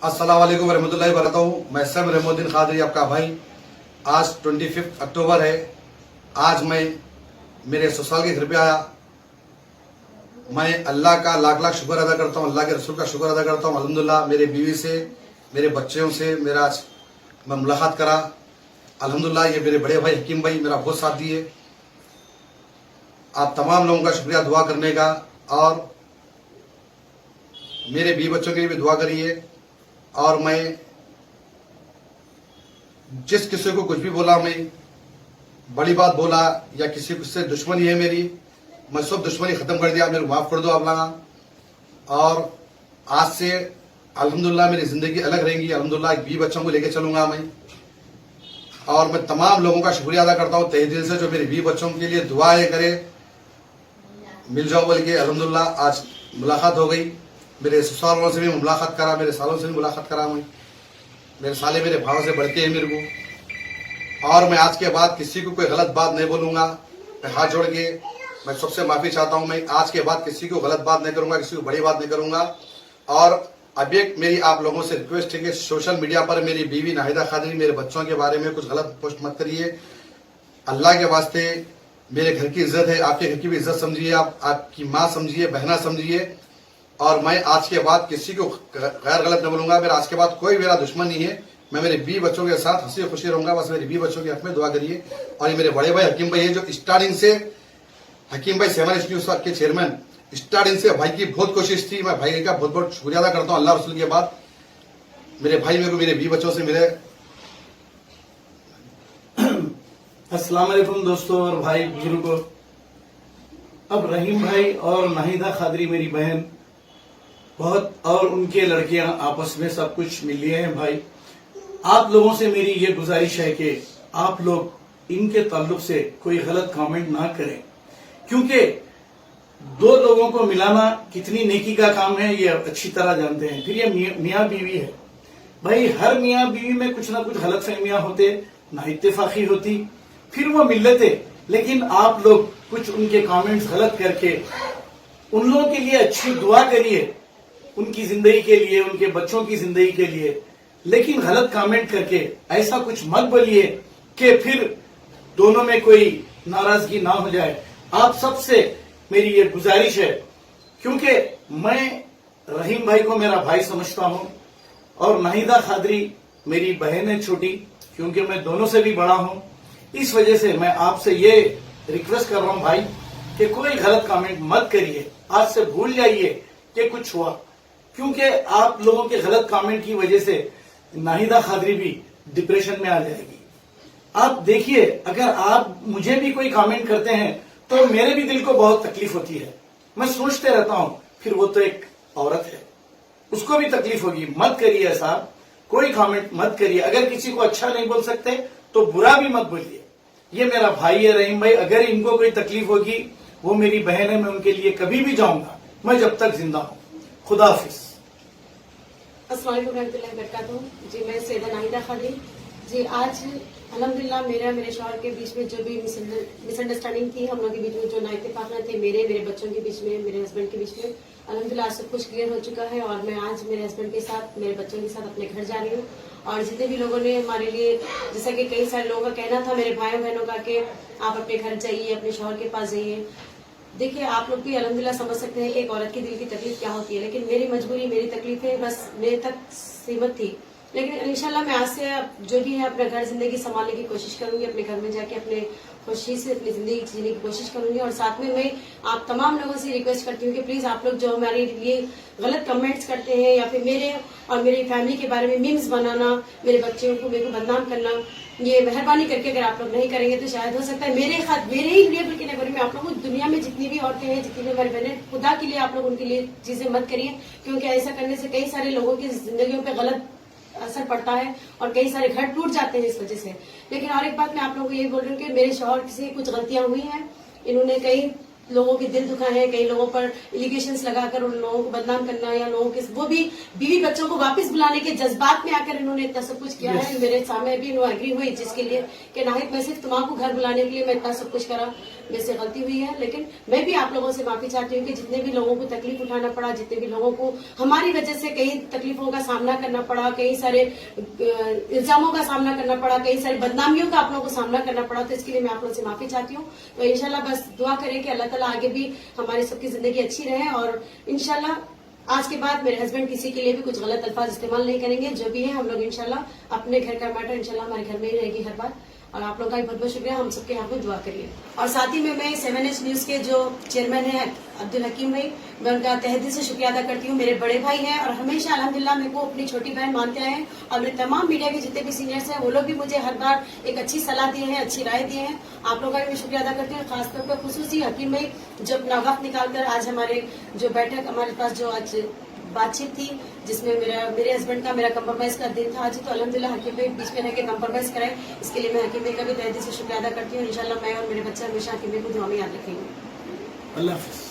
अस्सलाम वालेकुम रहमतुल्लाहि वबरकातुहू। मैं सैम रहमुद्दीन खादरी आपका भाई। आज 25 अक्टूबर है। आज मैं मेरे ससुराल के घर पे आया। मैं अल्लाह का लाख लाख शुक्र अदा करता हूँ, अल्लाह के रसूल का शुक्र अदा करता हूँ। अल्हम्दुलिल्लाह मेरे बीवी से, मेरे बच्चों से मेरा आज मैं मुलाकात करा। अल्हम्दुलिल्लाह ये मेरे बड़े भाई हकीम भाई मेरा बहुत साथ दिए। आप तमाम लोगों का शुक्रिया दुआ करने का, और मेरे बीवी बच्चों के लिए भी दुआ करिए। और मैं जिस किसी को कुछ भी बोला, मैं बड़ी बात बोला या किसी से दुश्मनी है मेरी, मैं सब दुश्मनी खत्म कर दिया। मेरे को माफ कर दो आप लोग। और आज से अल्हम्दुलिल्लाह मेरी जिंदगी अलग रहेगी। अल्हम्दुलिल्लाह एक बीवी बच्चों को लेके चलूंगा मैं। और मैं तमाम लोगों का शुक्रिया अदा करता हूँ तहे दिल से, जो मेरे बीवी बच्चों के लिए दुआएं करे, मिल जाओ बोल के। अल्हम्दुलिल्लाह आज मुलाकात हो गई। मेरे ससुराल वालों से भी मुलाकात करा, मेरे सालों से भी मुलाकात करा। मैं मेरे साले मेरे भाव से बढ़ते हैं मेरे को। और मैं आज के बाद किसी को कोई गलत बात नहीं बोलूंगा। मैं हाथ जोड़ के मैं सबसे माफी चाहता हूं। मैं आज के बाद किसी को गलत बात नहीं करूंगा, किसी को बड़ी बात नहीं करूंगा। और अब एक मेरी आप लोगों से रिक्वेस्ट है कि सोशल मीडिया पर मेरी बीवी नाहिदा खादरी, मेरे बच्चों के बारे में कुछ गलत पोस्ट मत करिए। अल्लाह के वास्ते मेरे घर की इज्जत है, आपके घर की भी इज्जत समझिए। आप आपकी माँ समझिए, बहना समझिए। और मैं आज के बाद किसी को गैर गलत न बोलूंगा। मेरा आज के बाद कोई मेरा दुश्मन नहीं है। मैं मेरे बीवी बच्चों के साथ हंसी खुशी रहूंगा। बस मेरे बीवी बच्चों के हक में दुआ करिए। और ये मेरे बड़े भाई हकीम भाई है, जो स्टार्टिंग से हकीम भाई 7 न्यूज के चेयरमैन, स्टार्टिंग से भाई की बहुत कोशिश थी। मैं भाई का बहुत बहुत शुक्रिया अदा करता हूँ। अल्लाह रसूल के बाद मेरे भाई मेरे को मेरे बीवी बच्चों से मिले। अस्सलाम वालेकुम दोस्तों और भाई बुजुर्गों। अब रहीम भाई और नाहिदा खादरी मेरी बहन बहुत, और उनके लड़कियां आपस में सब कुछ मिल लिए हैं। भाई आप लोगों से मेरी ये गुजारिश है कि आप लोग इनके ताल्लुक से कोई गलत कमेंट ना करें, क्योंकि दो लोगों को मिलाना कितनी नेकी का काम है ये अच्छी तरह जानते हैं। फिर ये मियाँ बीवी है भाई, हर मियाँ बीवी में कुछ ना कुछ गलत फहमियां होते, ना इत्तेफाकी होती, फिर वो मिल लेते। लेकिन आप लोग कुछ उनके कमेंट्स गलत करके उन लोगों के लिए अच्छी दुआ करिए, उनकी जिंदगी के लिए, उनके बच्चों की जिंदगी के लिए। लेकिन गलत कमेंट करके ऐसा कुछ मत बोलिए कि फिर दोनों में कोई नाराजगी ना हो जाए। आप सबसे मेरी ये गुजारिश है, क्योंकि मैं रहीम भाई को मेरा भाई समझता हूं और नाहिदा खादरी मेरी बहन है छोटी, क्योंकि मैं दोनों से भी बड़ा हूं। इस वजह से मैं आपसे ये रिक्वेस्ट कर रहा हूं भाई कि कोई गलत कमेंट मत करिए। आज से भूल जाइए कि कुछ हुआ, क्योंकि आप लोगों के गलत कमेंट की वजह से नाहिदा खादरी भी डिप्रेशन में आ जाएगी। आप देखिए, अगर आप मुझे भी कोई कमेंट करते हैं तो मेरे भी दिल को बहुत तकलीफ होती है। मैं सोचते रहता हूं फिर वो तो एक औरत है, उसको भी तकलीफ होगी। मत करिए ऐसा, कोई कमेंट मत करिए। अगर किसी को अच्छा नहीं बोल सकते तो बुरा भी मत बोलिए। ये मेरा भाई है रहीम भाई, अगर इनको कोई तकलीफ होगी, वो मेरी बहन है, मैं उनके लिए कभी भी जाऊंगा, मैं जब तक जिंदा हूं। खुदा हाफिज। अस्सलाम वालेकुम रहमतुल्लाहि वबरकातुहू। जी मैं सैयदा नाहिदा खादरी। जी आज अल्हम्दुलिल्लाह मेरे शौहर के बीच में जो भी मिसअंडरस्टैंडिंग थी, हम लोगों के बीच में जो नाइत्तेफाक थे, मेरे बच्चों के बीच में, मेरे हस्बैंड के बीच में, अल्हम्दुलिल्लाह सब कुछ क्लियर हो चुका है। और मैं आज मेरे हस्बैंड के साथ, मेरे बच्चों के साथ अपने घर जा रही हूँ। और जितने भी लोगों ने हमारे लिए, जैसा कि कई सारे लोगों का कहना था, मेरे भाइयों बहनों का, कि आप अपने घर जाइए, अपने शौहर के पास जाइए। देखिए, आप लोग भी अल्हम्दुलिल्लाह समझ सकते हैं कि एक औरत के दिल की तकलीफ क्या होती है। लेकिन मेरी मजबूरी, मेरी तकलीफें बस मेरे तक सीमित थी। लेकिन इंशाल्लाह मैं आज से जो भी है अपना घर जिंदगी संभालने की कोशिश करूंगी। अपने घर में जाके अपने खुशी से अपनी जिंदगी जीने की कोशिश करूंगी। और साथ में मैं आप तमाम लोगों से रिक्वेस्ट करती हूँ कि प्लीज आप लोग जो हमारे लिए गलत कमेंट्स करते हैं, या फिर मेरे और मेरी फैमिली के बारे में मीम्स बनाना, मेरे बच्चों को, मेरे को बदनाम करना, ये मेहरबानी करके अगर आप लोग नहीं करेंगे तो शायद हो सकता है मेरे ही लेवल के नगर में आप लोग, दुनिया में जितनी भी औरतें हैं, जितनी भी हमारी बहनें, खुदा के लिए आप लोग उनके लिए चीजें मत करिए, क्योंकि ऐसा करने से कई सारे लोगों की जिंदगियों पर गलत असर पड़ता है और कई सारे घर टूट जाते हैं इस वजह से। लेकिन और एक बात मैं आप लोगों को ये बोल रही हूँ कि मेरे शौहर से कुछ गलतियां हुई हैं। इन्होंने कई लोगों के दिल दुखाए हैं, कई लोगों पर एलिगेशंस लगाकर उन लोगों को बदनाम करना, या लोगों के वो भी बीवी बच्चों को वापस बुलाने के जज्बात में आकर इन्होंने इतना सब कुछ किया है। मेरे सामने भी इन्होंने एग्री हुई जिसके लिए कि नाहिद, मैं सिर्फ तुम्हारा घर बुलाने के लिए मैं इतना सब कुछ करा। मेरे से गलती हुई है, लेकिन मैं भी आप लोगों से माफी चाहती हूँ कि जितने भी लोगों को तकलीफ उठाना पड़ा, जितने भी लोगों को हमारी वजह से कई तकलीफों का सामना करना पड़ा, कई सारे इल्जामों का सामना करना पड़ा, कई सारी बदनामियों का आप लोगों को सामना करना पड़ा, तो इसके लिए मैं आप लोगों से माफी चाहती हूँ। तो इंशाल्लाह बस दुआ करें कि अल्लाह ताला आगे भी हमारी सबकी जिंदगी अच्छी रहे, और इंशाल्लाह आज के बाद मेरे हस्बैंड किसी के लिए भी कुछ गलत अल्फाज इस्तेमाल नहीं करेंगे। जो भी है हम लोग इंशाल्लाह अपने घर का मैटर इंशाल्लाह हमारे घर में ही रहेगी हर बार। और आप लोगों का भी बहुत बहुत शुक्रिया, हम सबके यहाँ पे दुआ करिए। और साथ ही में मैं 7H न्यूज के जो चेयरमैन है अब्दुल हकीम भाई, मैं उनका तहे दिल से शुक्रिया अदा करती हूँ। मेरे बड़े भाई हैं और हमेशा अल्हम्दुलिल्लाह मेरे को अपनी छोटी बहन मानते आए हैं, और मेरे तमाम मीडिया के जितने भी सीनियर्स हैं वो लोग भी मुझे हर बार एक अच्छी सलाह दिए हैं, अच्छी राय दिए हैं। आप लोगों का भी शुक्रिया अदा करती हूँ, खासतौर पर खुसूसी हकीम भाई जो अपना वक्त निकालकर आज हमारे जो बैठक हमारे पास जो आज बातचीत थी, जिसमें मेरे हस्बैंड का मेरा कंप्रोमाइज का दिन था आज, तो अल्हम्दुलिल्लाह हकीम भाई बीच में रह के कंप्रोमाइज कराए, इसके लिए मैं हकीम भाई का भी तहे दिल से शुक्रिया अदा करती हूँ। इंशाल्लाह मैं और मेरे बच्चे हमेशा हकीम भाई को दुआ में याद रखेंगे। अल्लाह हाफिज।